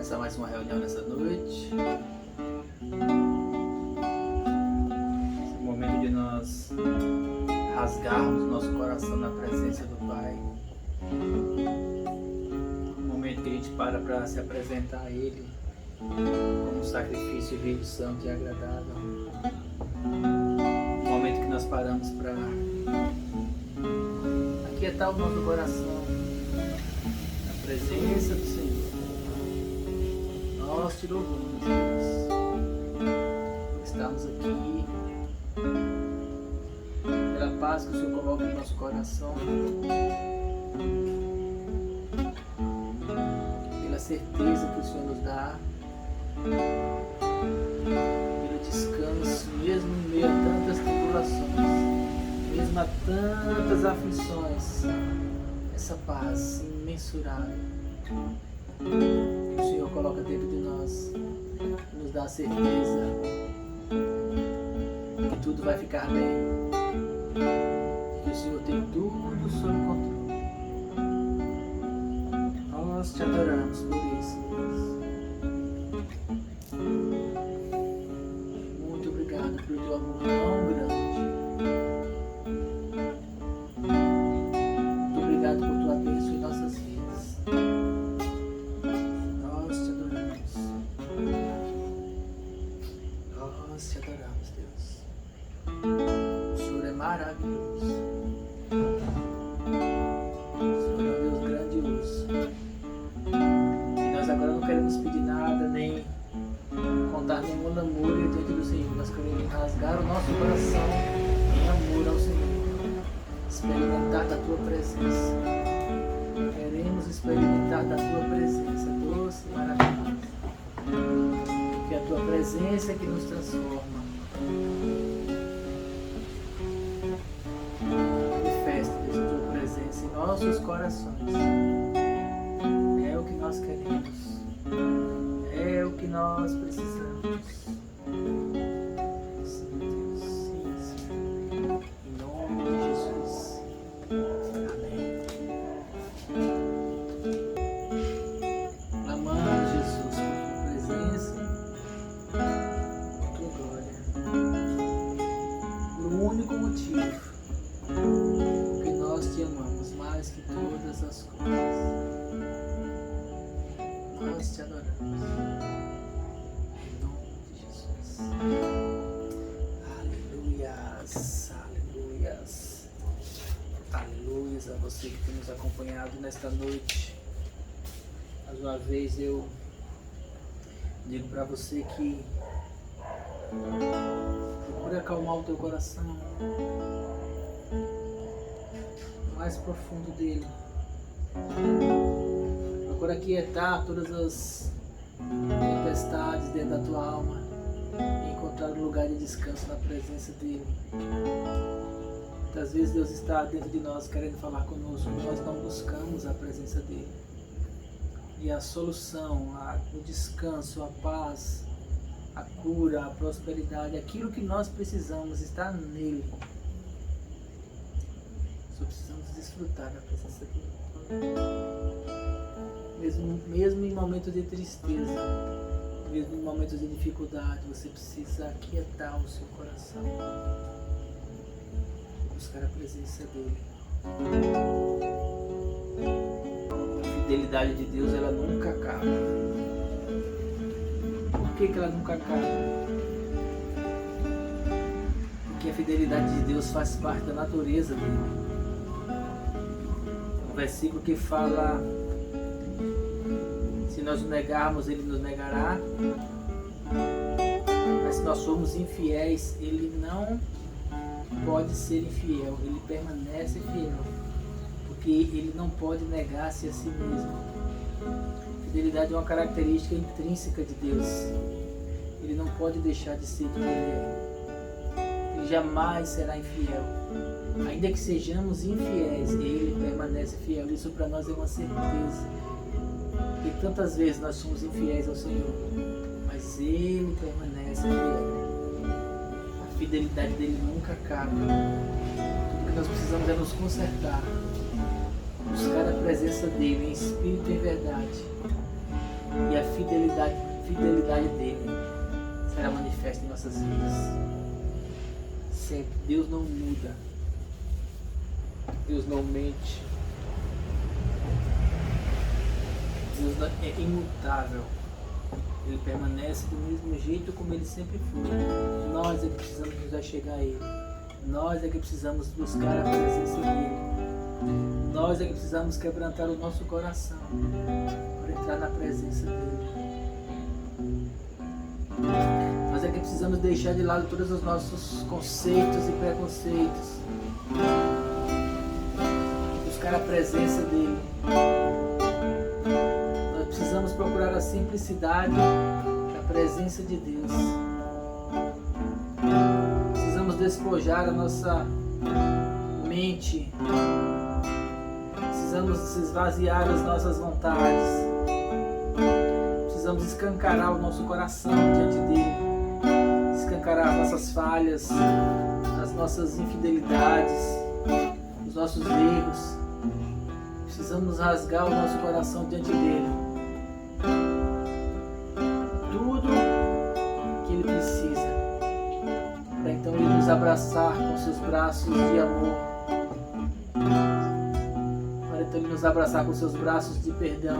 começar mais uma reunião nessa noite. Esse momento de nós rasgarmos nosso coração na presença do Pai. Um momento que a gente para se apresentar a Ele como um sacrifício vivo, santo e agradável. Um momento que nós paramos para aquietar o nosso coração na presença do Senhor. Nós te louvamos, Deus. Estamos aqui pela paz que o Senhor coloca no nosso coração, pela certeza que o Senhor nos dá, pelo descanso, mesmo em meio a tantas tribulações, mesmo a tantas aflições, essa paz imensurável que o Senhor coloca dentro de nós, nos dá a certeza que tudo vai ficar bem, que o Senhor tem tudo sob controle. Nós te adoramos por isso, Deus. Muito obrigado pelo teu amor tão grande. Muito obrigado por tua bênção em nossas vidas. Nós te adoramos. Nós te adoramos, Deus. O Senhor é maravilhoso. O Senhor é um Deus grandioso. E nós agora não queremos pedir nada, nem contar nenhuma lamúria diante do Senhor. Nós queremos rasgar o nosso coração em amor ao Senhor. Experimentar da tua presença. Queremos experimentar da tua presença doce e maravilhosa. Porque a tua presença é que nos transforma. Manifesta, Deus, a tua presença em nossos corações. É o que nós queremos. É o que nós precisamos. Sim, Deus. Sim, Senhor. Em nome de Jesus. Amém. Clamamos, Jesus, por tua presença, por tua glória. Por um único motivo. Porque nós te amamos mais que todas as coisas. Nós te adoramos. Em nome de Jesus. Aleluias, aleluias. Aleluias a você que tem nos acompanhado nesta noite. Mais uma vez eu digo para você que procure acalmar o teu coração no mais profundo dele. Procura aquietar todas as tempestades dentro da tua alma e encontrar um lugar de descanso na presença dele. Muitas vezes Deus está dentro de nós querendo falar conosco, nós não buscamos a presença dele. E a solução, o descanso, a paz, a cura, a prosperidade, aquilo que nós precisamos está nele. Só precisamos desfrutar da presença dele. Mesmo em momentos de tristeza, mesmo em momentos de dificuldade, você precisa aquietar o seu coração. Buscar a presença dele. A fidelidade de Deus, ela nunca acaba. Por que ela nunca acaba? Porque a fidelidade de Deus faz parte da natureza dele. Um versículo que fala: se nós o negarmos, ele nos negará. Mas se nós somos infiéis, ele não pode ser infiel, ele permanece fiel, porque ele não pode negar-se a si mesmo. Fidelidade é uma característica intrínseca de Deus. Ele não pode deixar de ser quem ele é. Ele jamais será infiel. Ainda que sejamos infiéis, ele permanece fiel. Isso para nós é uma certeza. E tantas vezes nós somos infiéis ao Senhor, mas ele permanece fiel. A fidelidade dele nunca acaba. Tudo que nós precisamos é nos consertar, buscar a presença dele em espírito e em verdade, e a fidelidade dele será manifesta em nossas vidas. Sempre. Deus não muda. Deus não mente. Deus é imutável. Ele permanece do mesmo jeito como ele sempre foi. Nós é que precisamos nos achegar a ele. Nós é que precisamos buscar a presença dele. Nós é que precisamos quebrantar o nosso coração para entrar na presença dele. Nós é que precisamos deixar de lado todos os nossos conceitos e preconceitos. Buscar a presença dele. Nós precisamos procurar a simplicidade da presença de Deus. Precisamos despojar a nossa mente. Precisamos esvaziar as nossas vontades. Precisamos escancarar o nosso coração diante dele. Escancarar as nossas falhas, as nossas infidelidades, os nossos erros. Precisamos rasgar o nosso coração diante dele. Tudo que ele precisa para então ele nos abraçar com seus braços de amor, para então ele nos abraçar com seus braços de perdão,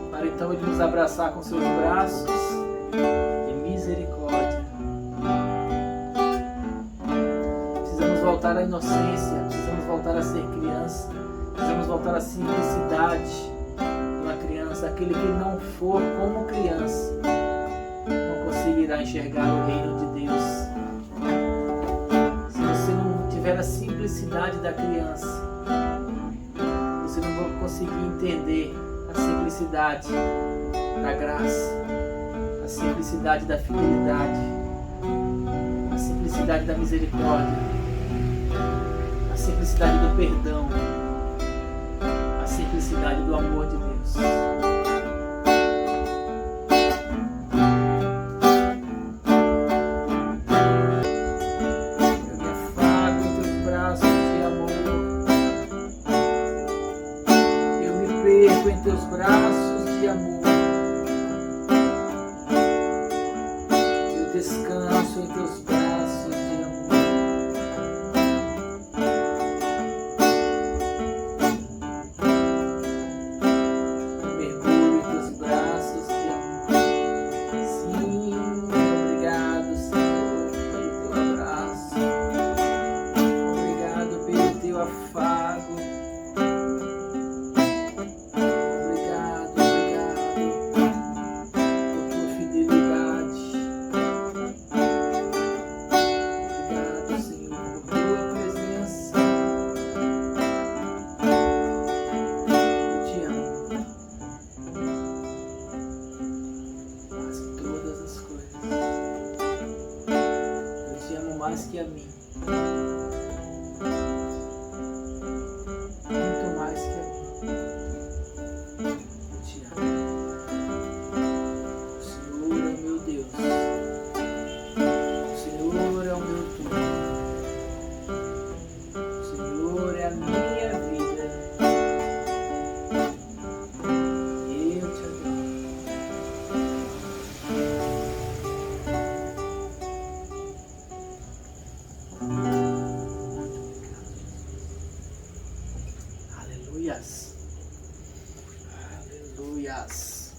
para então ele nos abraçar com seus braços de misericórdia. Precisamos voltar à inocência, precisamos voltar a ser criança, precisamos voltar à simplicidade de uma criança. Aquele que não for como criança não conseguirá enxergar o reino de Deus. Se você não tiver a simplicidade da criança, você não vai conseguir entender a simplicidade da graça, a simplicidade da fidelidade, a simplicidade da misericórdia, a simplicidade do perdão, a simplicidade do amor de Deus. Eu me afago em teus braços de amor, eu me perco em teus braços de amor, eu descanso em teus braços de amor. Mais que a mim, muito mais que a mim, eu te amo. O Senhor é o meu Deus, o Senhor é o meu tudo, o Senhor é a minha vida, e eu te adoro. Aleluias. Aleluias.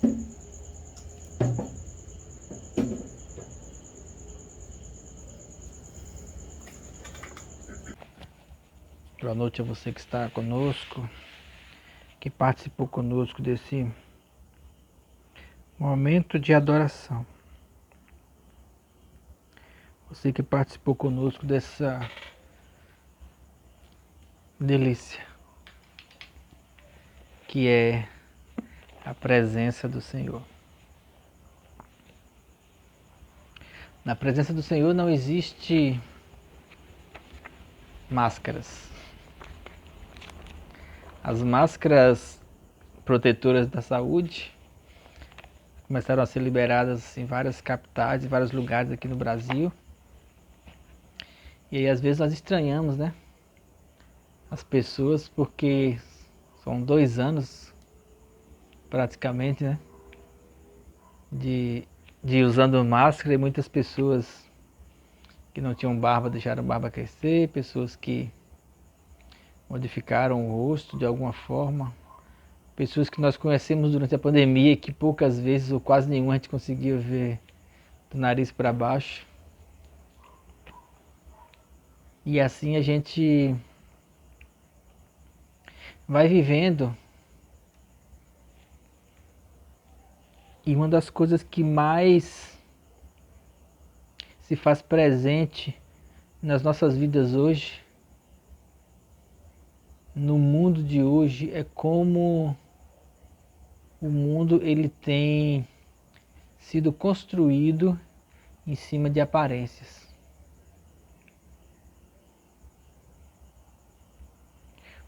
Boa noite a você que está conosco, que participou conosco desse momento de adoração. Você que participou conosco dessa delícia que é a presença do Senhor. Na presença do Senhor não existe máscaras. As máscaras protetoras da saúde começaram a ser liberadas em várias capitais, em vários lugares aqui no Brasil. E aí às vezes nós estranhamos, né? As pessoas, porque são 2 anos praticamente, né? De usando máscara, e muitas pessoas que não tinham barba deixaram a barba crescer, pessoas que modificaram o rosto de alguma forma, pessoas que nós conhecemos durante a pandemia e que poucas vezes ou quase nenhuma a gente conseguia ver do nariz para baixo. E assim a gente vai vivendo. E uma das coisas que mais se faz presente nas nossas vidas hoje, no mundo de hoje, é como o mundo ele tem sido construído em cima de aparências.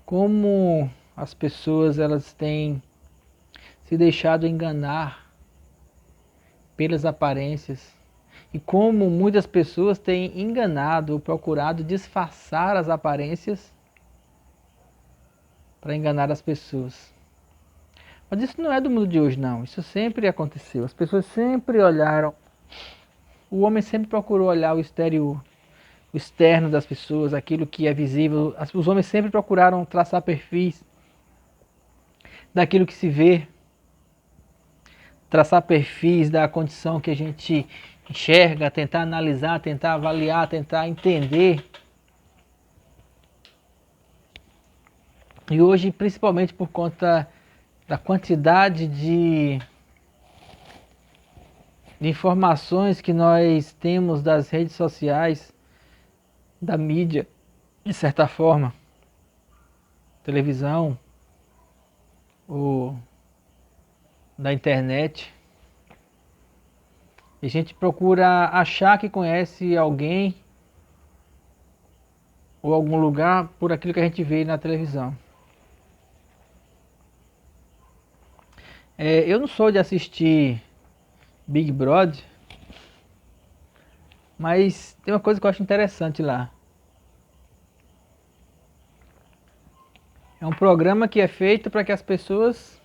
Como as pessoas elas têm se deixado enganar pelas aparências e como muitas pessoas têm enganado ou procurado disfarçar as aparências para enganar as pessoas. Mas isso não é do mundo de hoje, não. Isso sempre aconteceu. As pessoas sempre olharam. O homem sempre procurou olhar o exterior, o externo das pessoas, aquilo que é visível. Os homens sempre procuraram traçar perfis daquilo que se vê, traçar perfis da condição que a gente enxerga, tentar analisar, tentar avaliar, tentar entender. E hoje, principalmente por conta da quantidade de informações que nós temos das redes sociais, da mídia, de certa forma, televisão, ou da internet, a gente procura achar que conhece alguém ou algum lugar por aquilo que a gente vê na televisão. Eu não sou de assistir Big Brother, mas tem uma coisa que eu acho interessante lá. É um programa que é feito para que as pessoas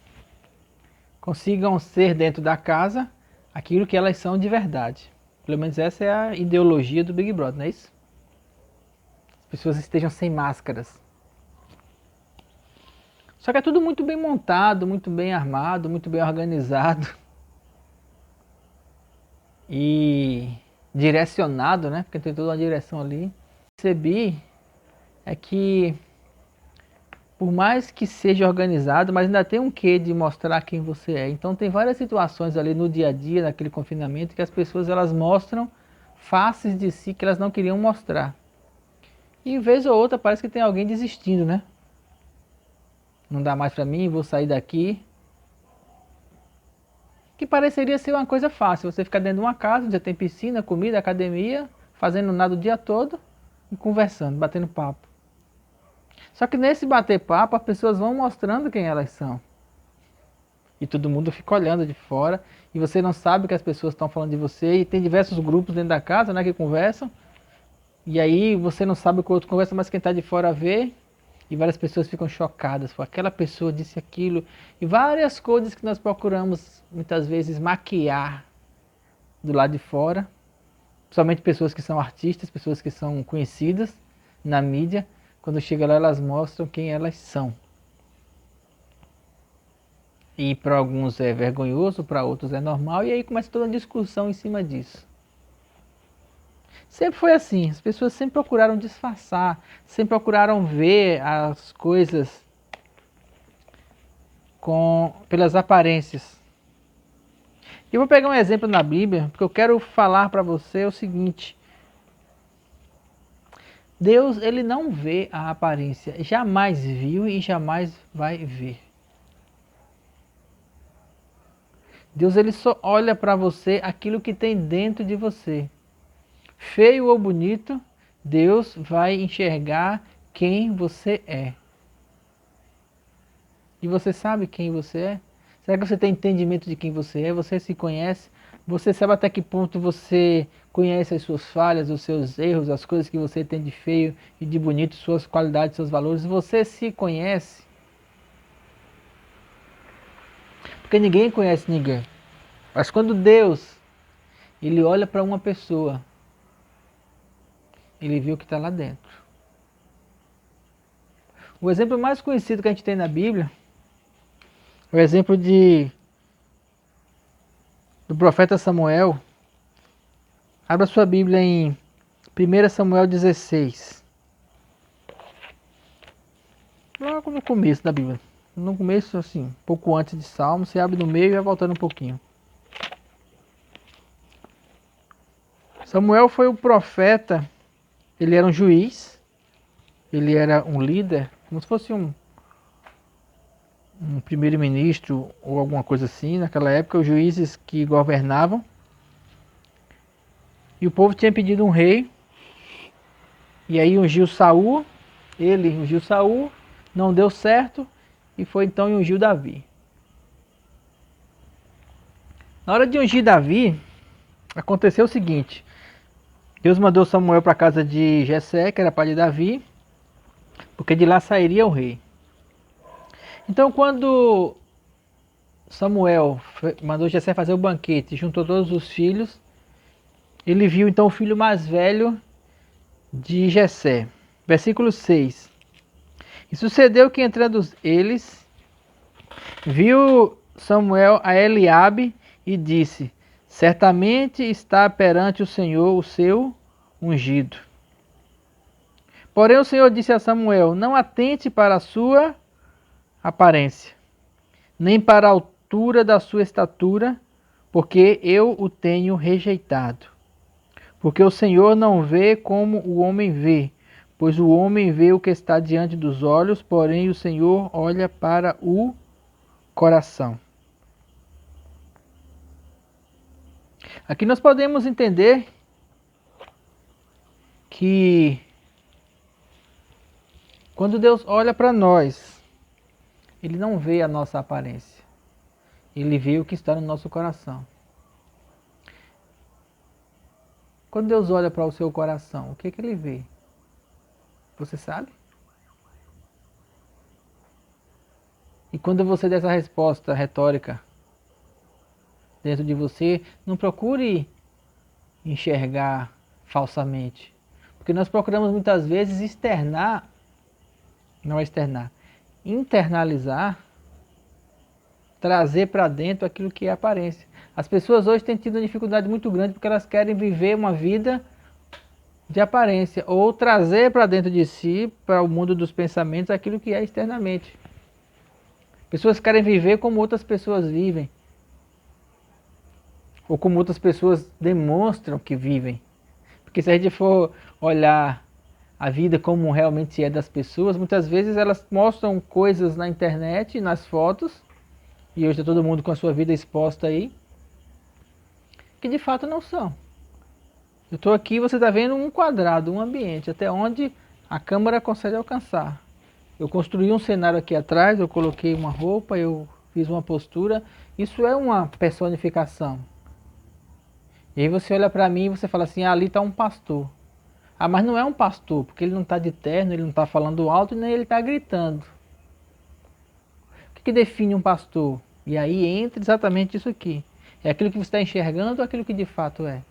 consigam ser dentro da casa aquilo que elas são de verdade. Pelo menos essa é a ideologia do Big Brother, não é isso? As pessoas estejam sem máscaras. Só que é tudo muito bem montado, muito bem armado, muito bem organizado. E direcionado, né? Porque tem toda uma direção ali. Percebi é que por mais que seja organizado, mas ainda tem um quê de mostrar quem você é. Então tem várias situações ali no dia a dia, naquele confinamento, que as pessoas elas mostram faces de si que elas não queriam mostrar. E vez ou outra parece que tem alguém desistindo, né? Não dá mais pra mim, vou sair daqui. Que pareceria ser uma coisa fácil, você ficar dentro de uma casa, onde tem piscina, comida, academia, fazendo nada o dia todo e conversando, batendo papo. Só que nesse bater papo as pessoas vão mostrando quem elas são. E todo mundo fica olhando de fora e você não sabe o que as pessoas estão falando de você. E tem diversos grupos dentro da casa, né, que conversam. E aí você não sabe o que o outro conversa, mas quem está de fora vê. E várias pessoas ficam chocadas. Aquela pessoa disse aquilo. E várias coisas que nós procuramos muitas vezes maquiar do lado de fora. Principalmente pessoas que são artistas, pessoas que são conhecidas na mídia. Quando chega lá elas mostram quem elas são. E para alguns é vergonhoso, para outros é normal. E aí começa toda uma discussão em cima disso. Sempre foi assim, as pessoas sempre procuraram disfarçar, sempre procuraram ver as coisas pelas aparências. Eu vou pegar um exemplo na Bíblia, porque eu quero falar para você o seguinte. Deus, ele não vê a aparência, jamais viu e jamais vai ver. Deus, ele só olha para você aquilo que tem dentro de você. Feio ou bonito, Deus vai enxergar quem você é. E você sabe quem você é? Será que você tem entendimento de quem você é? Você se conhece? Você sabe até que ponto você conhece as suas falhas, os seus erros, as coisas que você tem de feio e de bonito, suas qualidades, seus valores? Você se conhece? Porque ninguém conhece ninguém. Mas quando Deus, ele olha para uma pessoa, ele vê o que está lá dentro. O exemplo mais conhecido que a gente tem na Bíblia é o exemplo do profeta Samuel. Abra sua Bíblia em 1 Samuel 16. Logo no começo da Bíblia. No começo, assim, um pouco antes de Salmo, você abre no meio e vai voltando um pouquinho. Samuel foi o profeta, ele era um juiz, ele era um líder, como se fosse um primeiro-ministro ou alguma coisa assim. Naquela época, os juízes que governavam. E o povo tinha pedido um rei. E aí ungiu Saul. Ele ungiu Saul, não deu certo. E foi então e ungiu Davi. Na hora de ungir Davi, aconteceu o seguinte. Deus mandou Samuel para a casa de Jessé, que era pai de Davi, porque de lá sairia o rei. Então, quando Samuel mandou Jessé fazer o banquete, juntou todos os filhos, ele viu então o filho mais velho de Jessé. Versículo 6. E sucedeu que entrando eles, viu Samuel a Eliabe e disse: certamente está perante o Senhor o seu ungido. Porém o Senhor disse a Samuel: não atente para a sua aparência, nem para a altura da sua estatura, porque eu o tenho rejeitado. Porque o Senhor não vê como o homem vê, pois o homem vê o que está diante dos olhos, porém o Senhor olha para o coração. Aqui nós podemos entender que quando Deus olha para nós, Ele não vê a nossa aparência. Ele vê o que está no nosso coração. Quando Deus olha para o seu coração, o que Ele vê? Você sabe? E quando você der essa resposta retórica dentro de você, não procure enxergar falsamente. Porque nós procuramos muitas vezes externar, não é externar, internalizar, trazer para dentro aquilo que é aparência. As pessoas hoje têm tido uma dificuldade muito grande porque elas querem viver uma vida de aparência ou trazer para dentro de si, para o mundo dos pensamentos, aquilo que é externamente. Pessoas querem viver como outras pessoas vivem, ou como outras pessoas demonstram que vivem. Porque se a gente for olhar a vida como realmente é das pessoas, muitas vezes elas mostram coisas na internet, nas fotos, e hoje está todo mundo com a sua vida exposta aí, que de fato não são. Eu estou aqui, você está vendo um quadrado, um ambiente, até onde a câmera consegue alcançar. Eu construí um cenário aqui atrás, eu coloquei uma roupa, eu fiz uma postura, isso é uma personificação. E aí você olha para mim e você fala assim, ali está um pastor. Ah, mas não é um pastor, porque ele não está de terno, ele não está falando alto, nem ele está gritando. O que define um pastor? E aí entra exatamente isso aqui. É aquilo que você está enxergando ou aquilo que de fato é?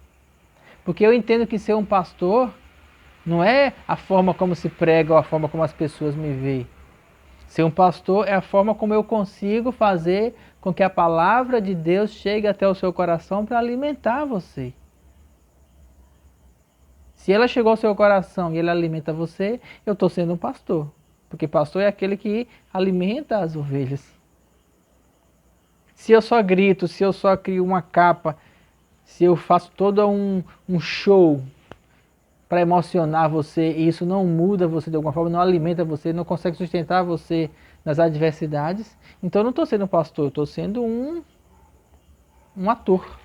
Porque eu entendo que ser um pastor não é a forma como se prega ou a forma como as pessoas me veem. Ser um pastor é a forma como eu consigo fazer com que a palavra de Deus chegue até o seu coração para alimentar você. Se ela chegou ao seu coração e ela alimenta você, eu estou sendo um pastor. Porque pastor é aquele que alimenta as ovelhas. Se eu só grito, se eu só crio uma capa, se eu faço todo um show para emocionar você e isso não muda você de alguma forma, não alimenta você, não consegue sustentar você nas adversidades, então eu não estou sendo um pastor, eu estou sendo um ator.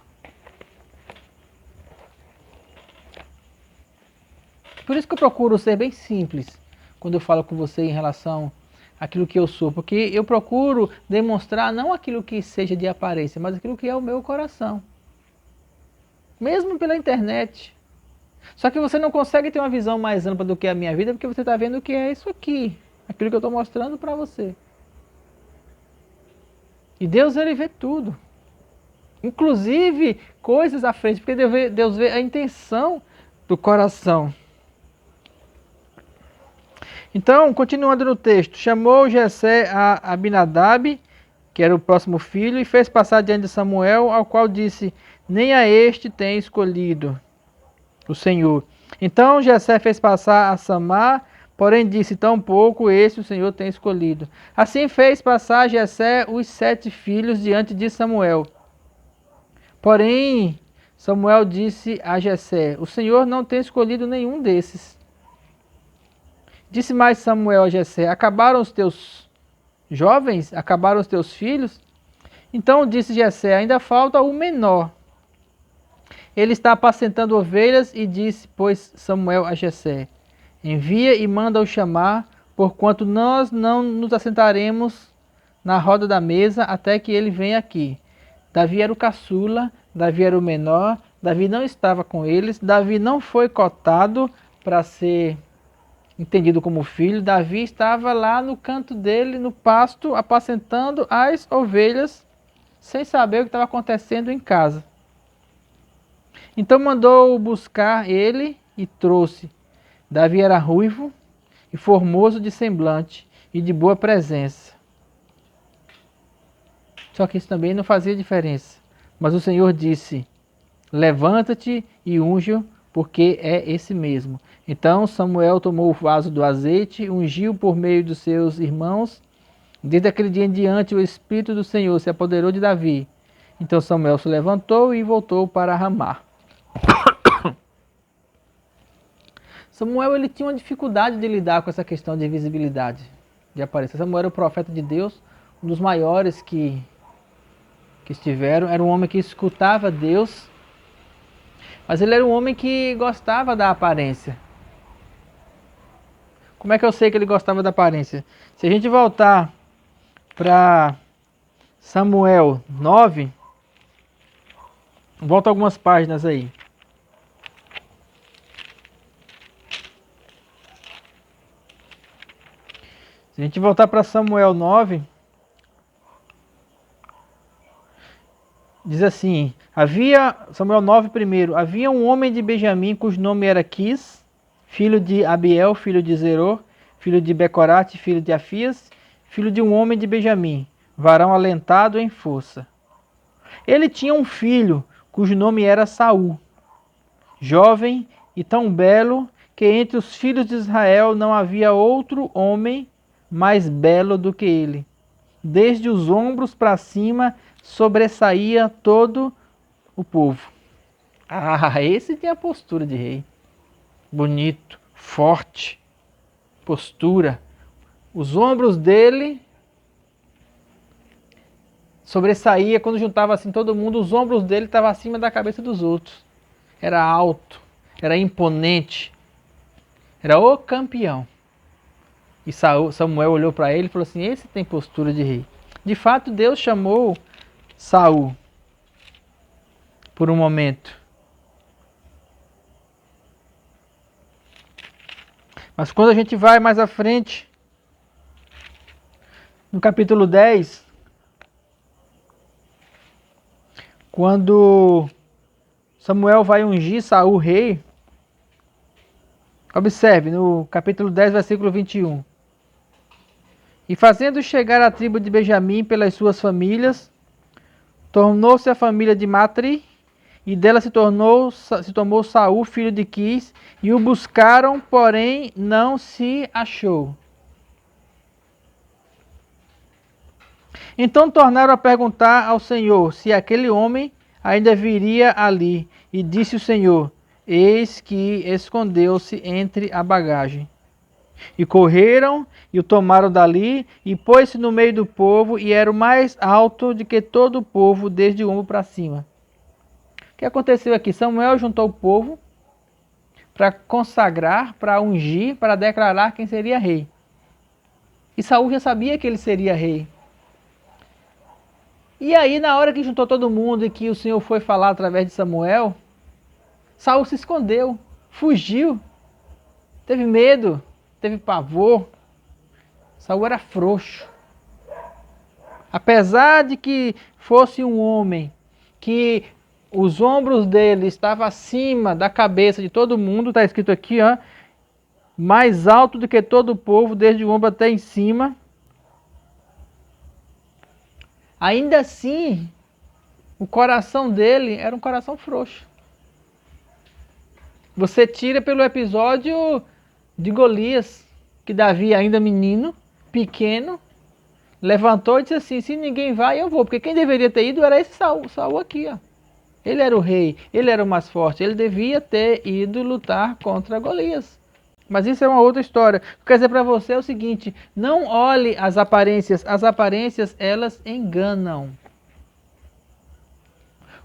Por isso que eu procuro ser bem simples quando eu falo com você em relação àquilo que eu sou, porque eu procuro demonstrar não aquilo que seja de aparência, mas aquilo que é o meu coração. Mesmo pela internet. Só que você não consegue ter uma visão mais ampla do que é a minha vida, porque você está vendo o que é isso aqui, aquilo que eu estou mostrando para você. E Deus, ele vê tudo. Inclusive coisas à frente, porque Deus vê a intenção do coração. Então, continuando no texto, chamou Jessé a Abinadab, que era o próximo filho, e fez passar diante de Samuel, ao qual disse: nem a este tem escolhido o Senhor. Então Jessé fez passar a Samar, porém disse: tampouco esse o Senhor tem escolhido. Assim fez passar Jessé os 7 filhos diante de Samuel. Porém Samuel disse a Jessé: o Senhor não tem escolhido nenhum desses. Disse mais Samuel a Jessé: acabaram os teus jovens? Acabaram os teus filhos? Então disse Jessé: ainda falta o menor. Ele está apacentando ovelhas. E disse, pois, Samuel a Jessé: envia e manda-o chamar, porquanto nós não nos assentaremos na roda da mesa até que ele venha aqui. Davi era o caçula, Davi era o menor, Davi não estava com eles, Davi não foi cotado para ser entendido como filho. Davi estava lá no canto dele, no pasto, apacentando as ovelhas, sem saber o que estava acontecendo em casa. Então mandou buscar ele e trouxe. Davi era ruivo e formoso de semblante e de boa presença. Só que isso também não fazia diferença. Mas o Senhor disse: levanta-te e unge-o, porque é esse mesmo. Então Samuel tomou o vaso do azeite, ungiu por meio dos seus irmãos. Desde aquele dia em diante o Espírito do Senhor se apoderou de Davi. Então Samuel se levantou e voltou para Ramá. Samuel, ele tinha uma dificuldade de lidar com essa questão de visibilidade, de aparência. Samuel era o profeta de Deus, um dos maiores que estiveram. Era um homem que escutava Deus, mas ele era um homem que gostava da aparência. Como é que eu sei que ele gostava da aparência? Se a gente voltar para Samuel 9, volta algumas páginas aí. Se a gente voltar para Samuel 9, diz assim: Samuel 9 primeiro, havia um homem de Benjamim cujo nome era Quis, filho de Abiel, filho de Zeror, filho de Becorate, filho de Afias, filho de um homem de Benjamim, varão alentado em força. Ele tinha um filho cujo nome era Saul, jovem e tão belo que entre os filhos de Israel não havia outro homem mais belo do que ele. Desde os ombros para cima sobressaía todo o povo. Ah, esse tinha postura de rei. Bonito, forte, postura. Os ombros dele sobressaía, quando juntava assim todo mundo, os ombros dele estavam acima da cabeça dos outros. Era alto, era imponente, era o campeão. E Samuel olhou para ele e falou assim: esse tem postura de rei. De fato, Deus chamou Saul por um momento. Mas quando a gente vai mais à frente, no capítulo 10, quando Samuel vai ungir Saul rei, observe no capítulo 10, versículo 21. E fazendo chegar a tribo de Benjamim pelas suas famílias, tornou-se a família de Matri, e dela se tomou Saul, filho de Quis, e o buscaram, porém não se achou. Então tornaram a perguntar ao Senhor se aquele homem ainda viria ali, e disse o Senhor: eis que escondeu-se entre a bagagem. E correram e o tomaram dali, e pôs-se no meio do povo, e era o mais alto de que todo o povo, desde o ombro para cima. O que aconteceu aqui? Samuel juntou o povo para consagrar, para ungir, para declarar quem seria rei. E Saul já sabia que ele seria rei. E aí, na hora que juntou todo mundo e que o Senhor foi falar através de Samuel, Saul se escondeu, fugiu, teve medo, teve pavor. Saul era frouxo. Apesar de que fosse um homem que os ombros dele estavam acima da cabeça de todo mundo, está escrito aqui, ó, mais alto do que todo o povo, desde o ombro até em cima. Ainda assim, o coração dele era um coração frouxo. Você tira pelo episódio de Golias, que Davi, ainda menino, pequeno, levantou e disse assim, se ninguém vai, eu vou. Porque quem deveria ter ido era esse Saul aqui, ó. Ele era o rei, ele era o mais forte, ele devia ter ido lutar contra Golias. Mas isso é uma outra história. Quer dizer para você é o seguinte, não olhe as aparências elas enganam.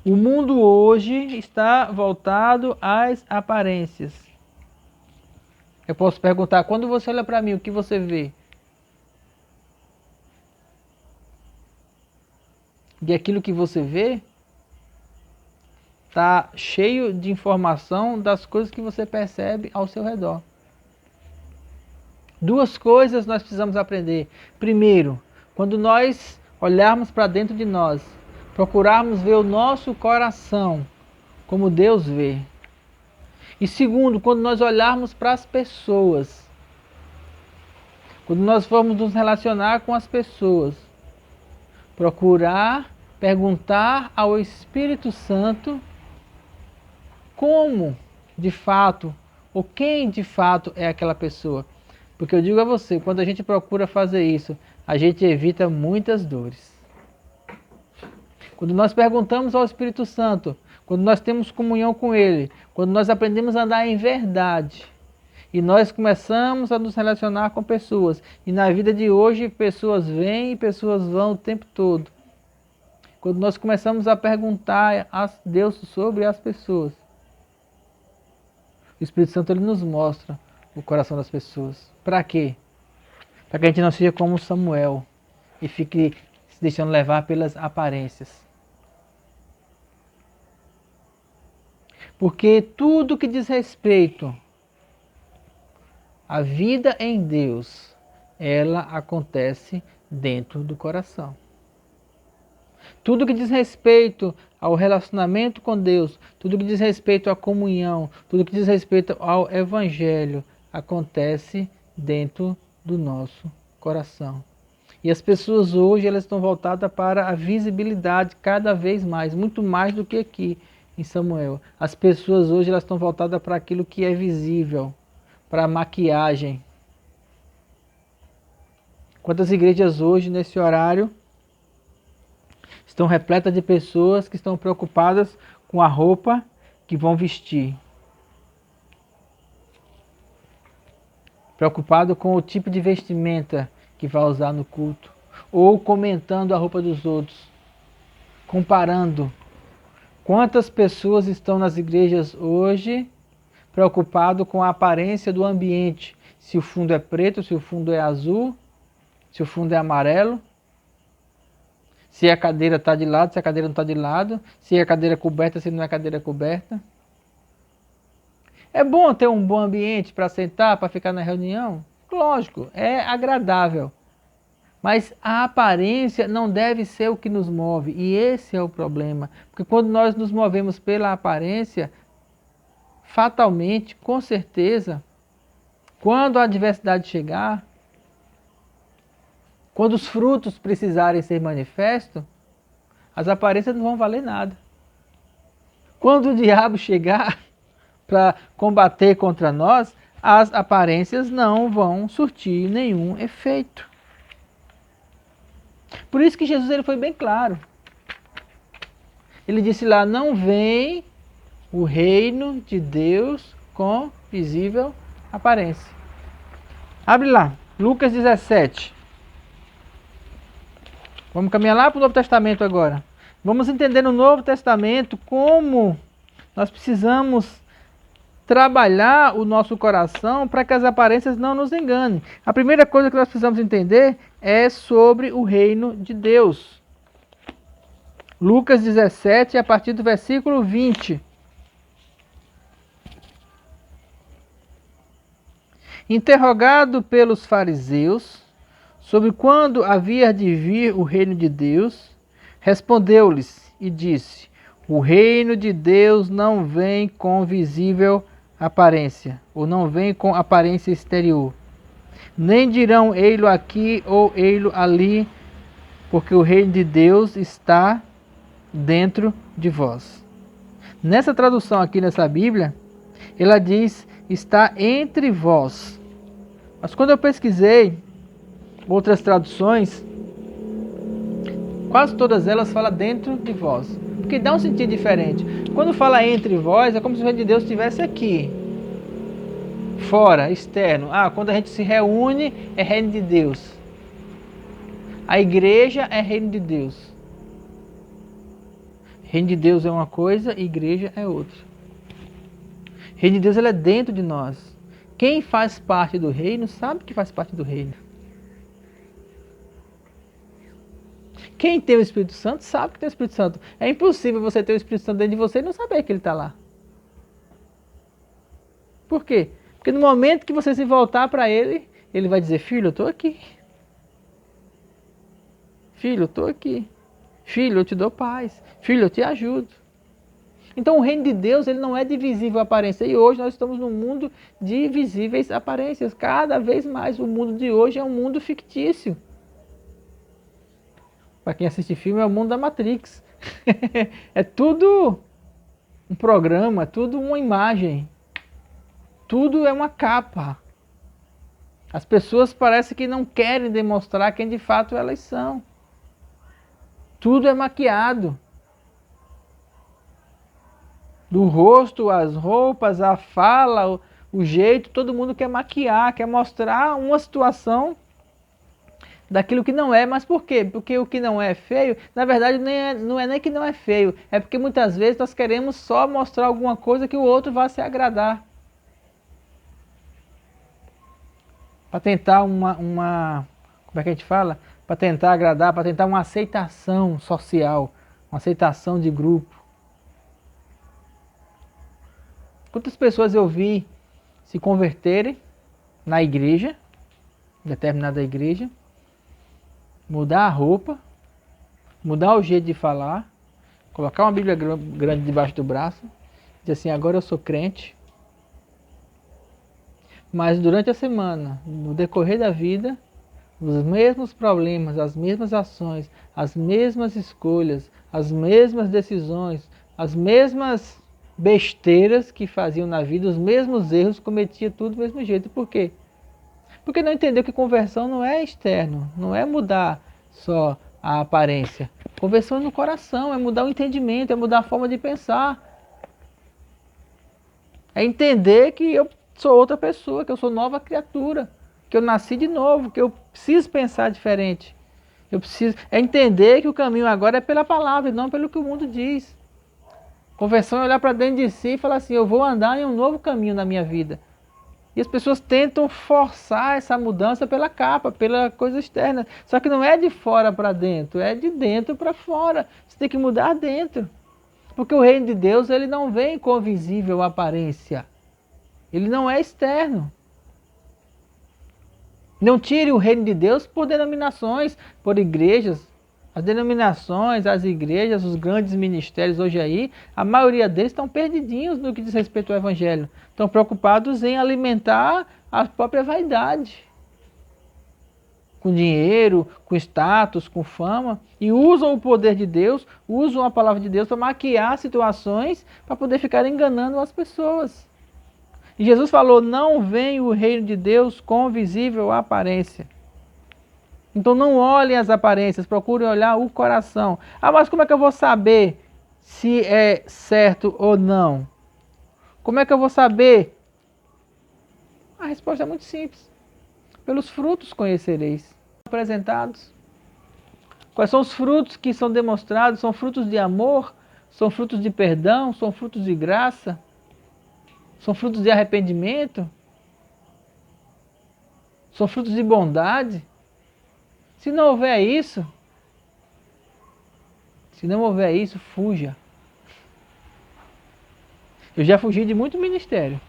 O mundo hoje está voltado às aparências. Eu posso perguntar, quando você olha para mim, o que você vê? E aquilo que você vê está cheio de informação das coisas que você percebe ao seu redor. Duas coisas nós precisamos aprender. Primeiro, quando nós olharmos para dentro de nós, procurarmos ver o nosso coração como Deus vê. E segundo, quando nós olharmos para as pessoas, quando nós formos nos relacionar com as pessoas, procurar perguntar ao Espírito Santo como, de fato, ou quem de fato é aquela pessoa. Porque eu digo a você, quando a gente procura fazer isso, a gente evita muitas dores. Quando nós perguntamos ao Espírito Santo, quando nós temos comunhão com Ele, quando nós aprendemos a andar em verdade, e nós começamos a nos relacionar com pessoas, e na vida de hoje pessoas vêm e pessoas vão o tempo todo. Quando nós começamos a perguntar a Deus sobre as pessoas, o Espírito Santo ele nos mostra o coração das pessoas. Para quê? Para que a gente não seja como Samuel e fique se deixando levar pelas aparências. Porque tudo que diz respeito à vida em Deus, ela acontece dentro do coração. Tudo que diz respeito ao relacionamento com Deus, tudo que diz respeito à comunhão, tudo que diz respeito ao Evangelho, acontece dentro do nosso coração. E as pessoas hoje elas estão voltadas para a visibilidade cada vez mais, muito mais do que aqui em Samuel. As pessoas hoje elas estão voltadas para aquilo que é visível, para a maquiagem. Quantas igrejas hoje, nesse horário, estão repletas de pessoas que estão preocupadas com a roupa que vão vestir. Preocupado com o tipo de vestimenta que vai usar no culto. Ou comentando a roupa dos outros. Comparando. Quantas pessoas estão nas igrejas hoje preocupado com a aparência do ambiente? Se o fundo é preto, se o fundo é azul, se o fundo é amarelo. Se a cadeira está de lado, se a cadeira não está de lado. Se a cadeira é coberta, se não é cadeira coberta. É bom ter um bom ambiente para sentar, para ficar na reunião? Lógico, é agradável. Mas a aparência não deve ser o que nos move. E esse é o problema. Porque quando nós nos movemos pela aparência, fatalmente, com certeza, quando a adversidade chegar, quando os frutos precisarem ser manifestos, as aparências não vão valer nada. Quando o diabo chegar para combater contra nós, as aparências não vão surtir nenhum efeito. Por isso que Jesus ele foi bem claro. Ele disse lá, não vem o reino de Deus com visível aparência. Abre lá, Lucas 17. Vamos caminhar lá para o Novo Testamento agora. Vamos entender no Novo Testamento como nós precisamos trabalhar o nosso coração para que as aparências não nos enganem. A primeira coisa que nós precisamos entender é sobre o reino de Deus. Lucas 17, a partir do versículo 20. Interrogado pelos fariseus sobre quando havia de vir o reino de Deus, respondeu-lhes e disse: o reino de Deus não vem com visível aparência, ou não vem com aparência exterior. Nem dirão ei-lo aqui ou ei-lo ali, porque o reino de Deus está dentro de vós. Nessa tradução aqui nessa Bíblia, ela diz está entre vós. Mas quando eu pesquisei outras traduções, quase todas elas falam dentro de vós, porque dá um sentido diferente. Quando fala entre vós, é como se o reino de Deus estivesse aqui, fora, externo. Quando a gente se reúne, é reino de Deus. A igreja é reino de Deus. Reino de Deus é uma coisa, igreja é outra. Reino de Deus ele é dentro de nós. Quem faz parte do reino sabe que faz parte do reino. Quem tem o Espírito Santo sabe que tem o Espírito Santo. É impossível você ter o Espírito Santo dentro de você e não saber que ele está lá. Por quê? Porque no momento que você se voltar para ele, ele vai dizer, filho, eu estou aqui. Filho, eu estou aqui. Filho, eu te dou paz. Filho, eu te ajudo. Então o reino de Deus ele não é de visível aparência. E hoje nós estamos num mundo de visíveis aparências. Cada vez mais o mundo de hoje é um mundo fictício. Para quem assiste filme é o mundo da Matrix. É tudo um programa, tudo uma imagem. Tudo é uma capa. As pessoas parecem que não querem demonstrar quem de fato elas são. Tudo é maquiado. Do rosto, as roupas, a fala, o jeito, todo mundo quer maquiar, quer mostrar uma situação daquilo que não é. Mas por quê? Porque o que não é feio, na verdade não é nem que não é feio, é porque muitas vezes nós queremos só mostrar alguma coisa que o outro vá se agradar. Para tentar como é que a gente fala? Para tentar agradar, para tentar uma aceitação social, uma aceitação de grupo. Quantas pessoas eu vi se converterem na igreja, determinada igreja, mudar a roupa, mudar o jeito de falar, colocar uma Bíblia grande debaixo do braço, dizer assim, agora eu sou crente, mas durante a semana, no decorrer da vida, os mesmos problemas, as mesmas ações, as mesmas escolhas, as mesmas decisões, as mesmas besteiras que faziam na vida, os mesmos erros, cometia tudo do mesmo jeito. Por quê? Porque não entendeu que conversão não é externo, não é mudar só a aparência. Conversão é no coração, é mudar o entendimento, é mudar a forma de pensar. É entender que eu sou outra pessoa, que eu sou nova criatura, que eu nasci de novo, que eu preciso pensar diferente. É entender que o caminho agora é pela palavra e não pelo que o mundo diz. Conversão é olhar para dentro de si e falar assim, eu vou andar em um novo caminho na minha vida. E as pessoas tentam forçar essa mudança pela capa, pela coisa externa. Só que não é de fora para dentro, é de dentro para fora. Você tem que mudar dentro. Porque o reino de Deus ele não vem com visível aparência. Ele não é externo. Não tire o reino de Deus por denominações, por igrejas. As denominações, as igrejas, os grandes ministérios hoje aí, a maioria deles estão perdidinhos no que diz respeito ao evangelho. Estão preocupados em alimentar a própria vaidade. Com dinheiro, com status, com fama. E usam o poder de Deus, usam a palavra de Deus para maquiar situações, para poder ficar enganando as pessoas. E Jesus falou, não vem o reino de Deus com visível aparência. Então não olhem as aparências, procurem olhar o coração. Mas como é que eu vou saber se é certo ou não? Como é que eu vou saber? A resposta é muito simples. Pelos frutos conhecereis. Apresentados. Quais são os frutos que são demonstrados? São frutos de amor? São frutos de perdão? São frutos de graça? São frutos de arrependimento? São frutos de bondade? Se não houver isso, fuja. Eu já fugi de muito ministério.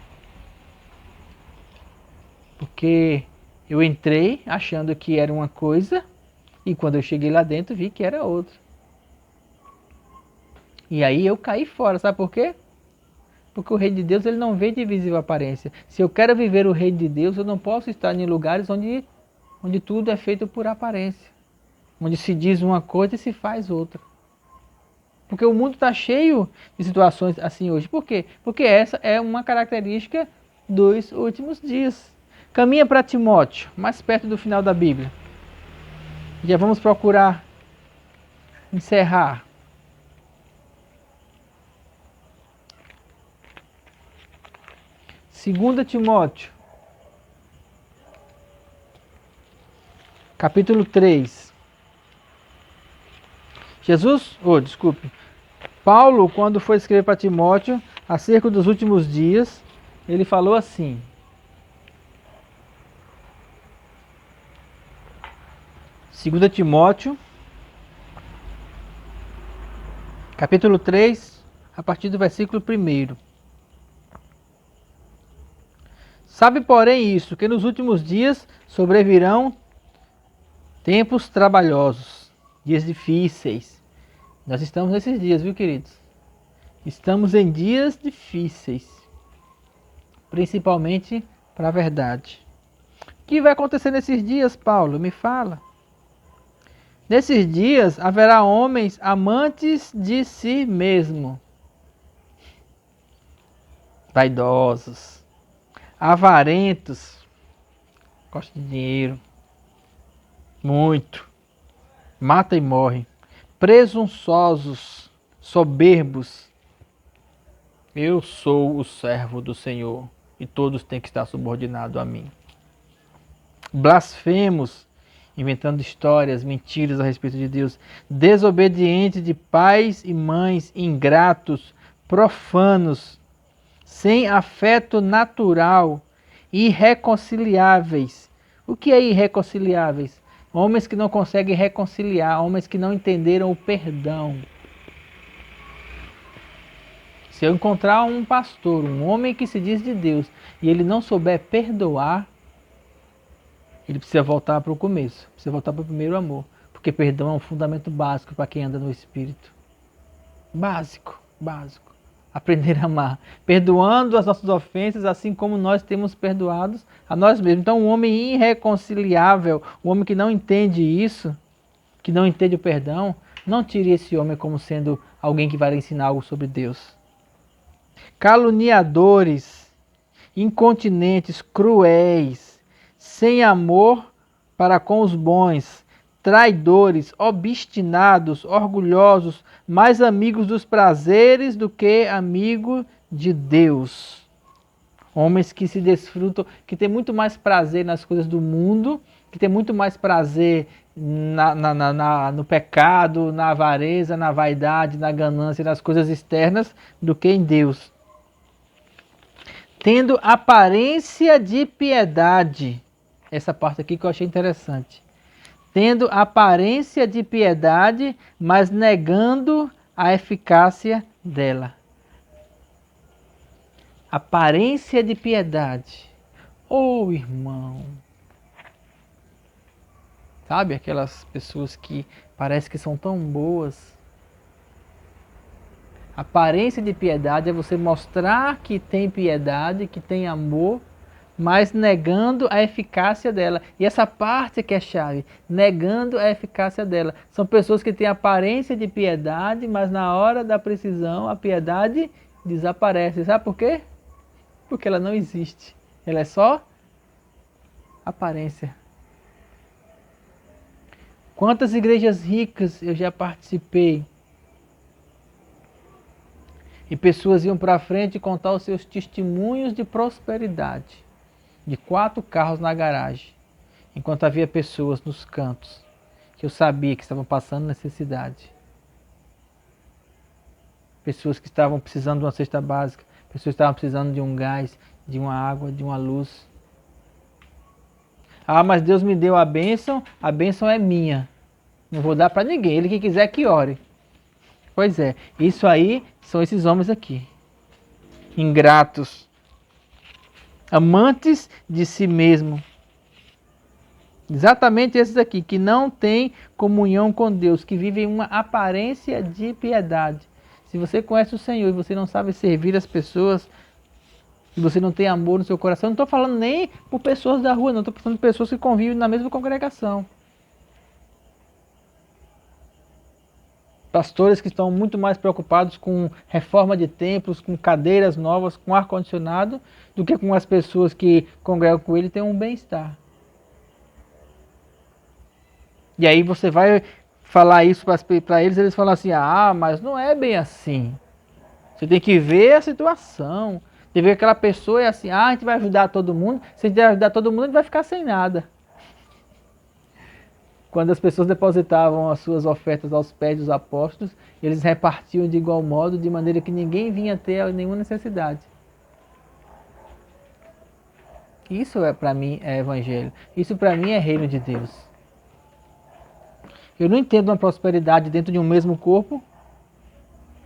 Porque Eu entrei achando que era uma coisa e quando eu cheguei lá dentro vi que era outra. E aí eu caí fora, sabe por quê? Porque o reino de Deus ele não vem de visível aparência. Se eu quero viver o reino de Deus, eu não posso estar em lugares onde tudo é feito por aparência. Onde se diz uma coisa e se faz outra. Porque o mundo está cheio de situações assim hoje. Por quê? Porque essa é uma característica dos últimos dias. Caminha para Timóteo, mais perto do final da Bíblia. Já vamos procurar encerrar. Segunda Timóteo, capítulo 3. Paulo, quando foi escrever para Timóteo, acerca dos últimos dias, ele falou assim. Segunda Timóteo, capítulo 3, a partir do versículo 1. Sabe, porém, isso, que nos últimos dias sobrevirão tempos trabalhosos, dias difíceis. Nós estamos nesses dias, viu, queridos? Estamos em dias difíceis, principalmente para a verdade. O que vai acontecer nesses dias, Paulo? Me fala. Nesses dias haverá homens amantes de si mesmo, vaidosos, avarentos, gostam de dinheiro, muito, mata e morre, presunçosos, soberbos. Eu sou o servo do Senhor e todos têm que estar subordinados a mim. Blasfemos, inventando histórias, mentiras a respeito de Deus, desobedientes de pais e mães, ingratos, profanos, sem afeto natural, irreconciliáveis. O que é irreconciliáveis? Homens que não conseguem reconciliar, homens que não entenderam o perdão. Se eu encontrar um pastor, um homem que se diz de Deus, e ele não souber perdoar, ele precisa voltar para o começo, precisa voltar para o primeiro amor. Porque perdão é um fundamento básico para quem anda no Espírito. Básico. Aprender a amar, perdoando as nossas ofensas, assim como nós temos perdoados a nós mesmos. Então, um homem irreconciliável, um homem que não entende isso, que não entende o perdão, não tire esse homem como sendo alguém que vai lhe ensinar algo sobre Deus. Caluniadores, incontinentes, cruéis, sem amor para com os bons, traidores, obstinados, orgulhosos, mais amigos dos prazeres do que amigo de Deus. Homens que se desfrutam, que têm muito mais prazer nas coisas do mundo, que têm muito mais prazer no pecado, na avareza, na vaidade, na ganância, nas coisas externas, do que em Deus. Tendo aparência de piedade. Essa parte aqui que eu achei interessante. Tendo aparência de piedade, mas negando a eficácia dela. Aparência de piedade. Oh, irmão! Sabe aquelas pessoas que parece que são tão boas? Aparência de piedade é você mostrar que tem piedade, que tem amor, mas negando a eficácia dela. E essa parte é que é chave, negando a eficácia dela. São pessoas que têm aparência de piedade, mas na hora da precisão a piedade desaparece. Sabe por quê? Porque ela não existe. Ela é só aparência. Quantas igrejas ricas eu já participei. E pessoas iam para frente contar os seus testemunhos de prosperidade. De 4 carros na garagem, enquanto havia pessoas nos cantos, que eu sabia que estavam passando necessidade. Pessoas que estavam precisando de uma cesta básica, pessoas que estavam precisando de um gás, de uma água, de uma luz. Ah, mas Deus me deu a bênção é minha. Não vou dar para ninguém, ele que quiser que ore. Pois é, isso aí são esses homens aqui. Ingratos. Amantes de si mesmo. Exatamente esses aqui, que não têm comunhão com Deus, que vivem uma aparência de piedade. Se você conhece o Senhor e você não sabe servir as pessoas, se você não tem amor no seu coração, não estou falando nem por pessoas da rua, não, estou falando de pessoas que convivem na mesma congregação. Pastores que estão muito mais preocupados com reforma de templos, com cadeiras novas, com ar-condicionado, do que com as pessoas que congregam com ele e têm um bem-estar. E aí você vai falar isso para eles, eles falam assim, ah, mas não é bem assim. Você tem que ver a situação. Tem que ver que aquela pessoa é assim, ah, a gente vai ajudar todo mundo. Se a gente vai ajudar todo mundo, a gente vai ficar sem nada. Quando as pessoas depositavam as suas ofertas aos pés dos apóstolos, eles repartiam de igual modo, de maneira que ninguém vinha ter nenhuma necessidade. Isso para mim é evangelho. Isso para mim é reino de Deus. Eu não entendo uma prosperidade dentro de um mesmo corpo.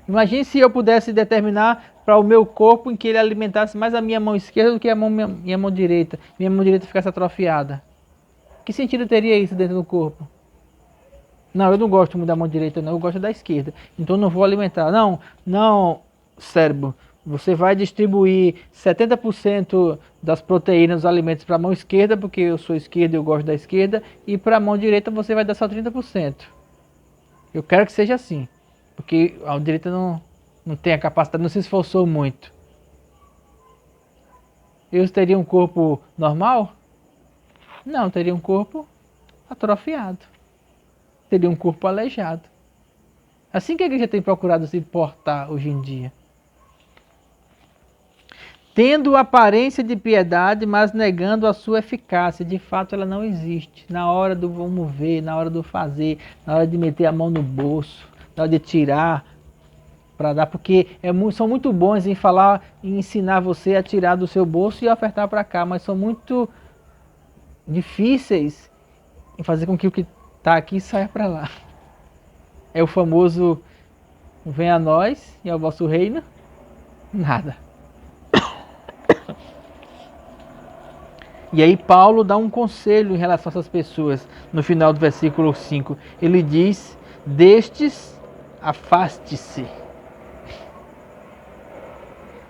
Imagine se eu pudesse determinar para o meu corpo em que ele alimentasse mais a minha mão esquerda do que a minha mão direita. Minha mão direita ficasse atrofiada. Que sentido teria isso dentro do corpo? Não, eu não gosto muito da mão direita, não. Eu gosto da esquerda. Então não vou alimentar. Não, cérebro. Você vai distribuir 70% das proteínas dos alimentos para a mão esquerda, porque eu sou esquerda e eu gosto da esquerda, e para a mão direita você vai dar só 30%. Eu quero que seja assim, porque a direita não tem a capacidade, não se esforçou muito. Eu teria um corpo normal? Não, teria um corpo atrofiado. Teria um corpo aleijado. Assim que a igreja tem procurado se portar hoje em dia. Tendo aparência de piedade, mas negando a sua eficácia. De fato, ela não existe. Na hora do vamos ver, na hora do fazer, na hora de meter a mão no bolso, na hora de tirar para dar, porque são muito bons em falar, em ensinar você a tirar do seu bolso e ofertar para cá, mas são muito difíceis em fazer com que o que está aqui saia para lá. É o famoso, venha a nós e ao vosso reino, nada. E aí Paulo dá um conselho em relação a essas pessoas, no final do versículo 5. Ele diz, destes afaste-se.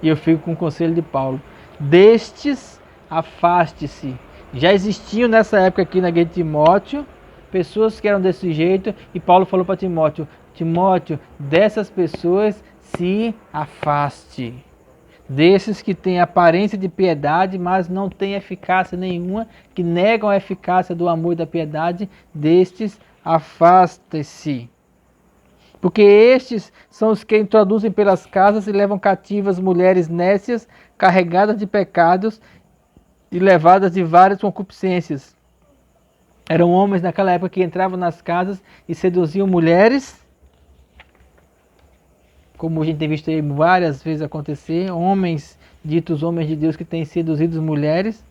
E eu fico com o conselho de Paulo. Destes afaste-se. Já existiam nessa época aqui na igreja de Timóteo, pessoas que eram desse jeito, e Paulo falou para Timóteo, Timóteo, dessas pessoas se afaste. Desses que têm aparência de piedade, mas não têm eficácia nenhuma, que negam a eficácia do amor e da piedade, destes afaste-se. Porque estes são os que introduzem pelas casas e levam cativas mulheres nécias, carregadas de pecados e levadas de várias concupiscências. Eram homens naquela época que entravam nas casas e seduziam mulheres, como a gente tem visto aí várias vezes acontecer, homens, ditos homens de Deus que têm seduzido mulheres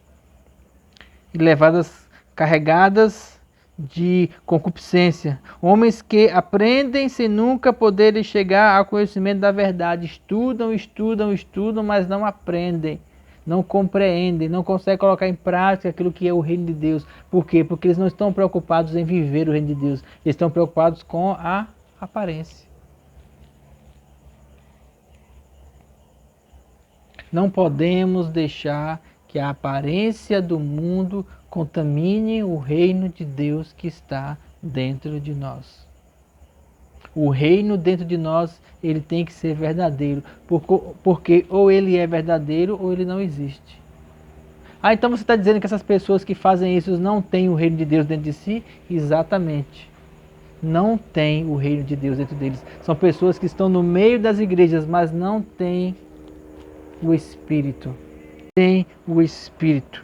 e levadas, carregadas de concupiscência. Homens que aprendem sem nunca poderem chegar ao conhecimento da verdade. Estudam, mas não aprendem, não compreendem, não conseguem colocar em prática aquilo que é o reino de Deus. Por quê? Porque eles não estão preocupados em viver o reino de Deus. Eles estão preocupados com a aparência. Não podemos deixar que a aparência do mundo contamine o reino de Deus que está dentro de nós. O reino dentro de nós, ele tem que ser verdadeiro, porque ou ele é verdadeiro ou ele não existe. Ah, então você está dizendo que essas pessoas que fazem isso não têm o reino de Deus dentro de si? Exatamente. Não tem o reino de Deus dentro deles. São pessoas que estão no meio das igrejas, mas não têm o Espírito. Tem o Espírito.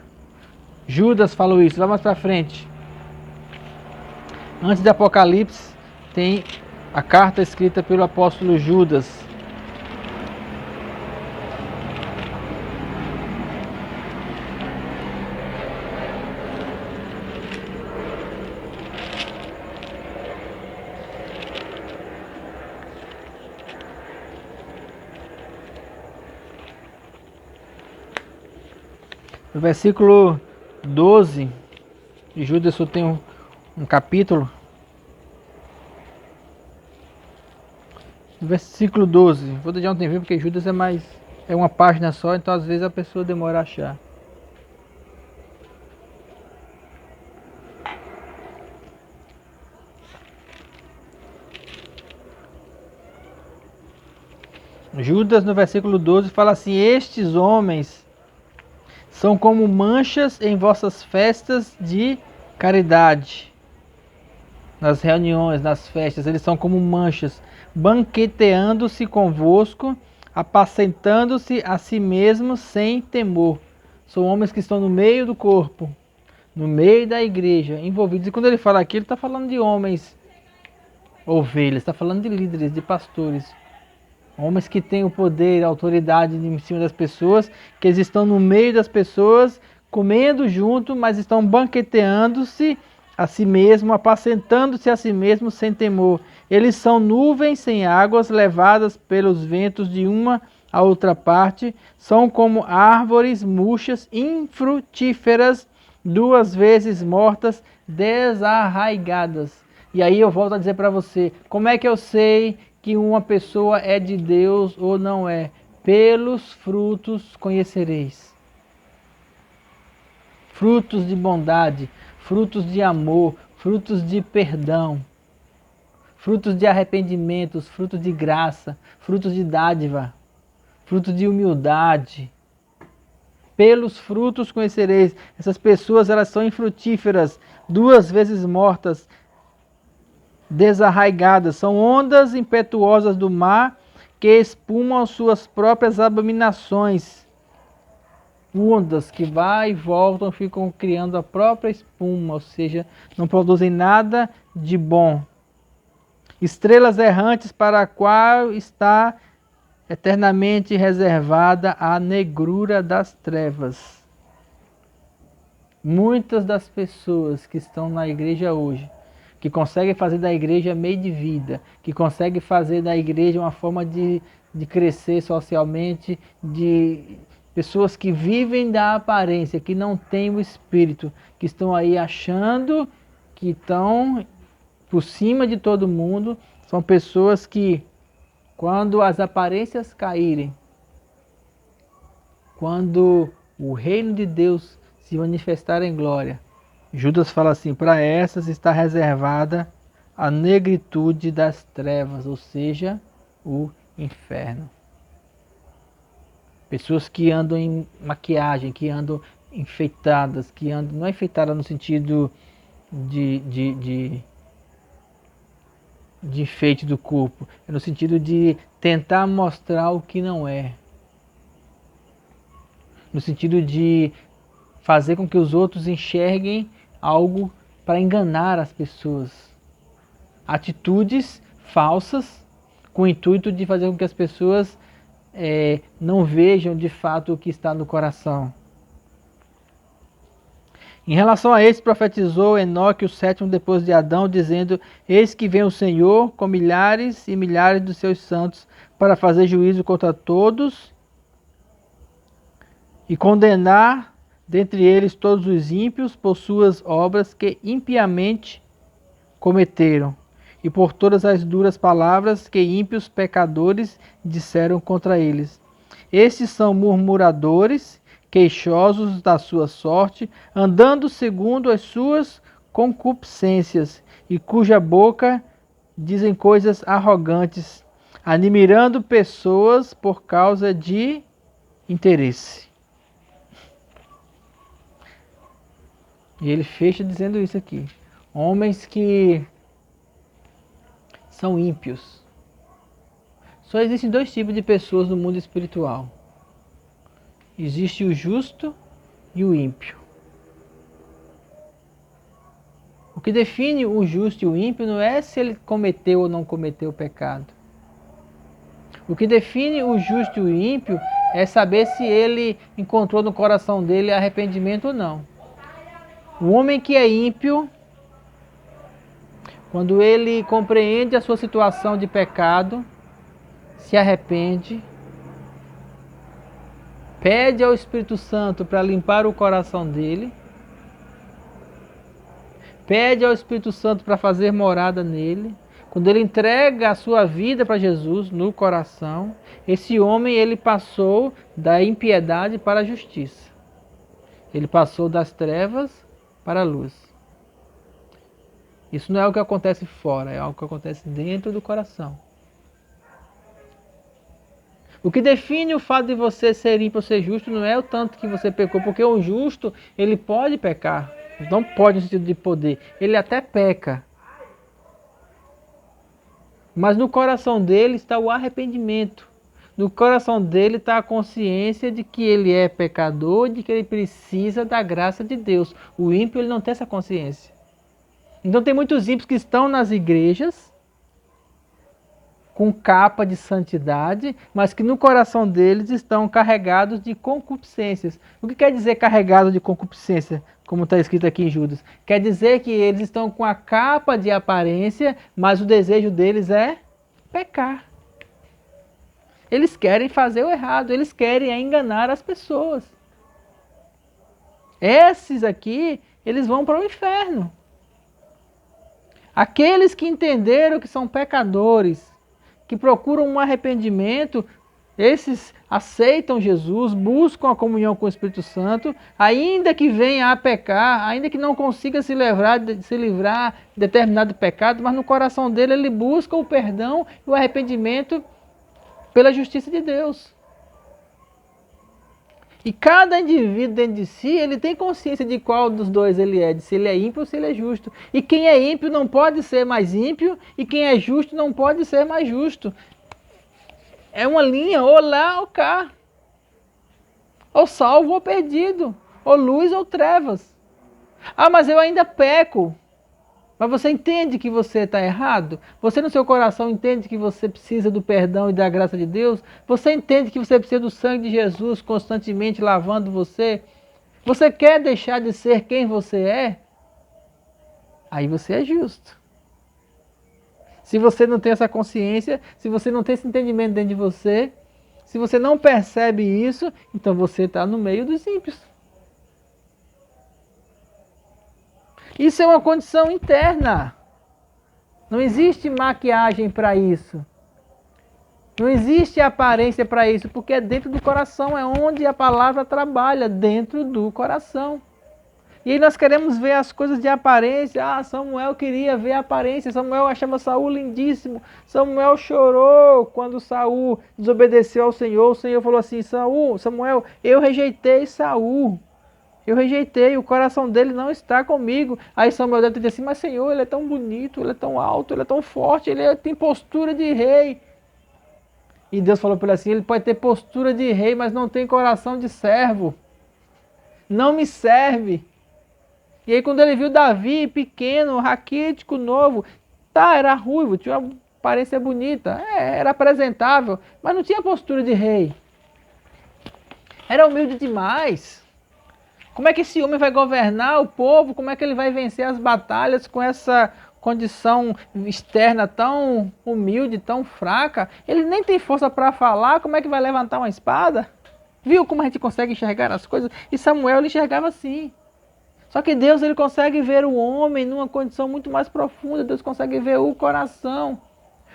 Judas falou isso, lá mais para frente. Antes de Apocalipse, tem a carta escrita pelo apóstolo Judas. No versículo 12, E Judas só tem um capítulo. Versículo 12. Vou deixar um tempinho porque Judas é uma página só, então às vezes a pessoa demora a achar. Judas, no versículo 12, fala assim: estes homens são como manchas em vossas festas de caridade. Nas reuniões, nas festas, eles são como manchas, banqueteando-se convosco, apacentando-se a si mesmos sem temor. São homens que estão no meio do corpo, no meio da igreja, envolvidos. E quando ele fala aqui, ele está falando de homens, ovelhas, está falando de líderes, de pastores. Homens que têm o poder, a autoridade em cima das pessoas, que eles estão no meio das pessoas, comendo junto, mas estão banqueteando-se a si mesmo, apacentando-se a si mesmo sem temor. Eles são nuvens sem águas, levadas pelos ventos de uma a outra parte, são como árvores murchas, infrutíferas, 2 vezes mortas, desarraigadas. E aí eu volto a dizer para você, como é que eu sei que uma pessoa é de Deus ou não é? Pelos frutos conhecereis. Frutos de bondade, frutos de amor, frutos de perdão, frutos de arrependimentos, frutos de graça, frutos de dádiva, frutos de humildade. Pelos frutos conhecereis. Essas pessoas, elas são infrutíferas, 2 vezes mortas, desarraigadas, são ondas impetuosas do mar que espumam suas próprias abominações. Ondas que vai e voltam, ficam criando a própria espuma, ou seja, não produzem nada de bom. Estrelas errantes para a qual está eternamente reservada a negrura das trevas. Muitas das pessoas que estão na igreja hoje, que conseguem fazer da igreja meio de vida, que conseguem fazer da igreja uma forma de crescer socialmente, de pessoas que vivem da aparência, que não têm o espírito, que estão aí achando que estão por cima de todo mundo, são pessoas que, quando as aparências caírem, quando o reino de Deus se manifestar em glória, Judas fala assim, para essas está reservada a negritude das trevas, ou seja, o inferno. Pessoas que andam em maquiagem, que andam enfeitadas, que andam, não é enfeitada no sentido de enfeite do corpo, é no sentido de tentar mostrar o que não é. No sentido de fazer com que os outros enxerguem algo para enganar as pessoas. Atitudes falsas com o intuito de fazer com que as pessoas não vejam de fato o que está no coração. Em relação a esse, profetizou Enoque, o 7º depois de Adão, dizendo: eis que vem o Senhor com milhares e milhares dos seus santos para fazer juízo contra todos e condenar dentre eles todos os ímpios por suas obras que impiamente cometeram, e por todas as duras palavras que ímpios pecadores disseram contra eles. Estes são murmuradores, queixosos da sua sorte, andando segundo as suas concupiscências, e cuja boca dizem coisas arrogantes, admirando pessoas por causa de interesse. E ele fecha dizendo isso aqui. Homens que são ímpios. Só existem 2 tipos de pessoas no mundo espiritual. Existe o justo e o ímpio. O que define o justo e o ímpio não é se ele cometeu ou não cometeu o pecado. O que define o justo e o ímpio é saber se ele encontrou no coração dele arrependimento ou não. O homem que é ímpio, quando ele compreende a sua situação de pecado, se arrepende, pede ao Espírito Santo para limpar o coração dele, pede ao Espírito Santo para fazer morada nele, quando ele entrega a sua vida para Jesus no coração, esse homem ele passou da impiedade para a justiça. Ele passou das trevas para a luz. Isso não é algo que acontece fora, é algo que acontece dentro do coração. O que define o fato de você ser ímpio ou ser justo não é o tanto que você pecou, porque o justo, ele pode pecar. Não pode no sentido de poder, ele até peca. Mas no coração dele está o arrependimento. No coração dele está a consciência de que ele é pecador, de que ele precisa da graça de Deus. O ímpio ele não tem essa consciência. Então tem muitos ímpios que estão nas igrejas, com capa de santidade, mas que no coração deles estão carregados de concupiscências. O que quer dizer carregado de concupiscência? Como está escrito aqui em Judas. Quer dizer que eles estão com a capa de aparência, mas o desejo deles é pecar. Eles querem fazer o errado, eles querem enganar as pessoas. Esses aqui, eles vão para o inferno. Aqueles que entenderam que são pecadores, que procuram um arrependimento, esses aceitam Jesus, buscam a comunhão com o Espírito Santo, ainda que venha a pecar, ainda que não consiga se livrar de determinado pecado, mas no coração dele ele busca o perdão e o arrependimento pela justiça de Deus. E cada indivíduo dentro de si, ele tem consciência de qual dos dois ele é, de se ele é ímpio ou se ele é justo. E quem é ímpio não pode ser mais ímpio, e quem é justo não pode ser mais justo. É uma linha, ou lá ou cá. Ou salvo ou perdido. Ou luz ou trevas. Ah, mas eu ainda peco. Mas você entende que você está errado? Você no seu coração entende que você precisa do perdão e da graça de Deus? Você entende que você precisa do sangue de Jesus constantemente lavando você? Você quer deixar de ser quem você é? Aí você é justo. Se você não tem essa consciência, se você não tem esse entendimento dentro de você, se você não percebe isso, então você está no meio dos ímpios. Isso é uma condição interna. Não existe maquiagem para isso. Não existe aparência para isso, porque é dentro do coração, é onde a palavra trabalha, dentro do coração. E aí nós queremos ver as coisas de aparência. Ah, Samuel queria ver a aparência. Samuel achava Saul lindíssimo. Samuel chorou quando Saul desobedeceu ao Senhor. O Senhor falou assim: Samuel, eu rejeitei Saul. Eu rejeitei, o coração dele não está comigo. Aí Samuel deve ter dito assim: mas Senhor, ele é tão bonito, ele é tão alto, ele é tão forte, tem postura de rei. E Deus falou para ele assim: ele pode ter postura de rei, mas não tem coração de servo. Não me serve. E aí quando ele viu Davi, pequeno, raquítico, novo, era ruivo, tinha uma aparência bonita, era apresentável, mas não tinha postura de rei. Era humilde demais. Como é que esse homem vai governar o povo? Como é que ele vai vencer as batalhas com essa condição externa tão humilde, tão fraca? Ele nem tem força para falar, como é que vai levantar uma espada? Viu como a gente consegue enxergar as coisas? E Samuel ele enxergava assim. Só que Deus ele consegue ver o homem numa condição muito mais profunda. Deus consegue ver o coração.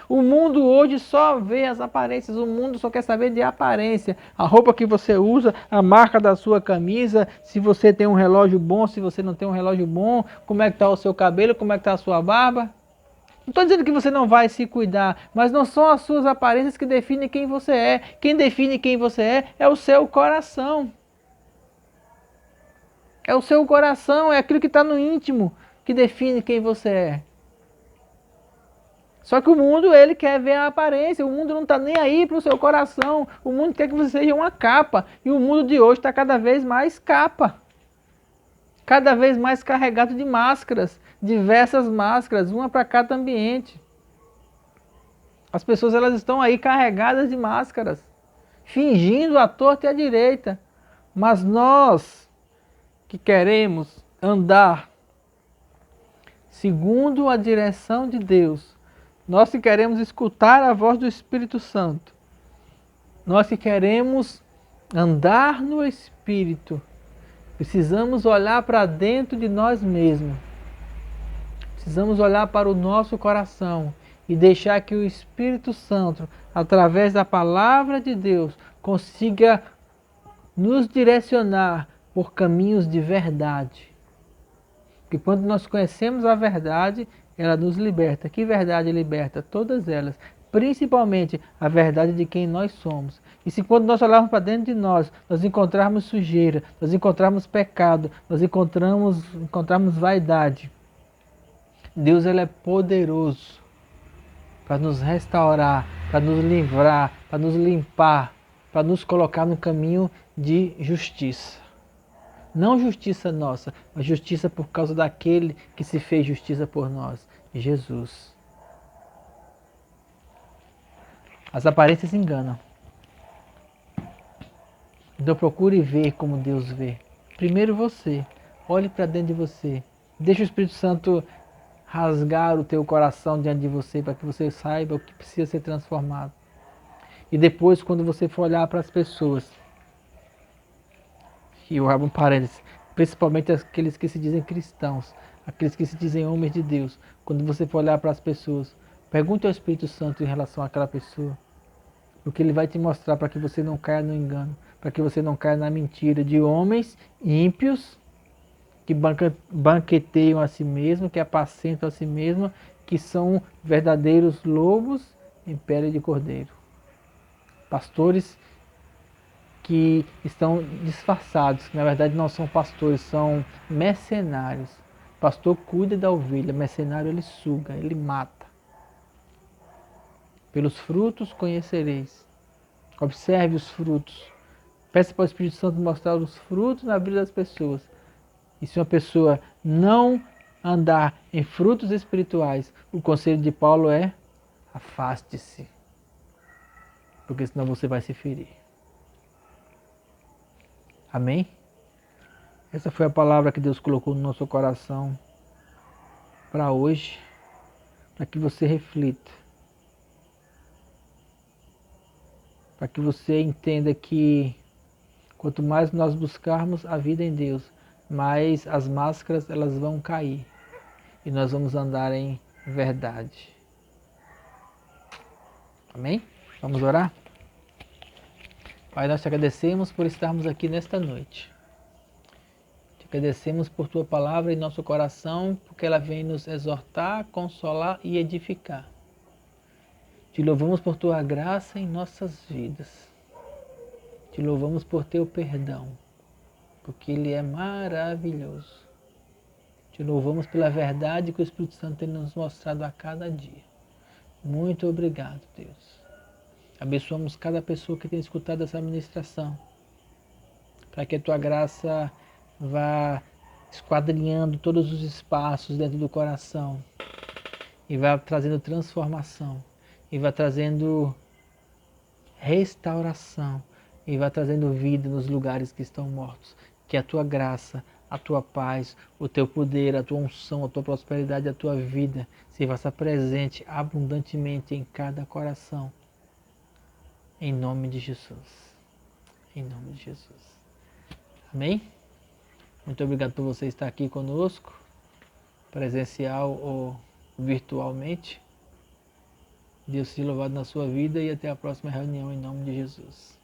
O mundo hoje só vê as aparências. O mundo só quer saber de aparência. A roupa que você usa, a marca da sua camisa, se você tem um relógio bom, se você não tem um relógio bom, como é que está o seu cabelo, como é que está a sua barba. Não estou dizendo que você não vai se cuidar, mas não são as suas aparências que definem quem você é. Quem define quem você é o seu coração. É o seu coração, é aquilo que está no íntimo que define quem você é. Só que o mundo, ele quer ver a aparência, o mundo não está nem aí para o seu coração. O mundo quer que você seja uma capa. E o mundo de hoje está cada vez mais capa. Cada vez mais carregado de máscaras, diversas máscaras, uma para cada ambiente. As pessoas elas estão aí carregadas de máscaras, fingindo à torta e à direita. Mas nós que queremos andar segundo a direção de Deus, nós que queremos escutar a voz do Espírito Santo, nós que queremos andar no Espírito, precisamos olhar para dentro de nós mesmos precisamos olhar para o nosso coração e deixar que o Espírito Santo, através da palavra de Deus, consiga nos direcionar por caminhos de verdade. Porque quando nós conhecemos a verdade, ela nos liberta. Que verdade liberta? Todas elas. Principalmente a verdade de quem nós somos. E se quando nós olharmos para dentro de nós, nós encontrarmos sujeira, nós encontrarmos pecado, nós encontrarmos vaidade, Deus ele é poderoso para nos restaurar, para nos livrar, para nos limpar, para nos colocar no caminho de justiça. Não justiça nossa, mas justiça por causa daquele que se fez justiça por nós, Jesus. As aparências enganam. Então procure ver como Deus vê. Primeiro você, olhe para dentro de você. Deixa o Espírito Santo rasgar o teu coração diante de você para que você saiba o que precisa ser transformado. E depois, quando você for olhar para as pessoas, e eu abro um parênteses, principalmente aqueles que se dizem cristãos, aqueles que se dizem homens de Deus, quando você for olhar para as pessoas, pergunte ao Espírito Santo em relação àquela pessoa, porque ele vai te mostrar para que você não caia no engano, para que você não caia na mentira de homens ímpios que banqueteiam a si mesmo, que apacentam a si mesmo, que são verdadeiros lobos em pele de cordeiro. Pastores que estão disfarçados, que na verdade não são pastores, são mercenários. O pastor cuida da ovelha, mercenário ele suga, ele mata. Pelos frutos conhecereis. Observe os frutos. Peça para o Espírito Santo mostrar os frutos na vida das pessoas. E se uma pessoa não andar em frutos espirituais, o conselho de Paulo é: afaste-se, porque senão você vai se ferir. Amém? Essa foi a palavra que Deus colocou no nosso coração para hoje, para que você reflita, para que você entenda que quanto mais nós buscarmos a vida em Deus, mais as máscaras elas vão cair e nós vamos andar em verdade. Amém? Vamos orar? Pai, nós te agradecemos por estarmos aqui nesta noite. Te agradecemos por tua palavra em nosso coração, porque ela vem nos exortar, consolar e edificar. Te louvamos por tua graça em nossas vidas. Te louvamos por teu perdão, porque ele é maravilhoso. Te louvamos pela verdade que o Espírito Santo tem nos mostrado a cada dia. Muito obrigado, Deus. Abençoamos cada pessoa que tem escutado essa ministração, para que a tua graça vá esquadrinhando todos os espaços dentro do coração e vá trazendo transformação, e vá trazendo restauração, e vá trazendo vida nos lugares que estão mortos. Que a tua graça, a tua paz, o teu poder, a tua unção, a tua prosperidade, a tua vida se faça presente abundantemente em cada coração. Em nome de Jesus. Em nome de Jesus. Amém? Muito obrigado por você estar aqui conosco, presencial ou virtualmente. Deus seja louvado na sua vida e até a próxima reunião em nome de Jesus.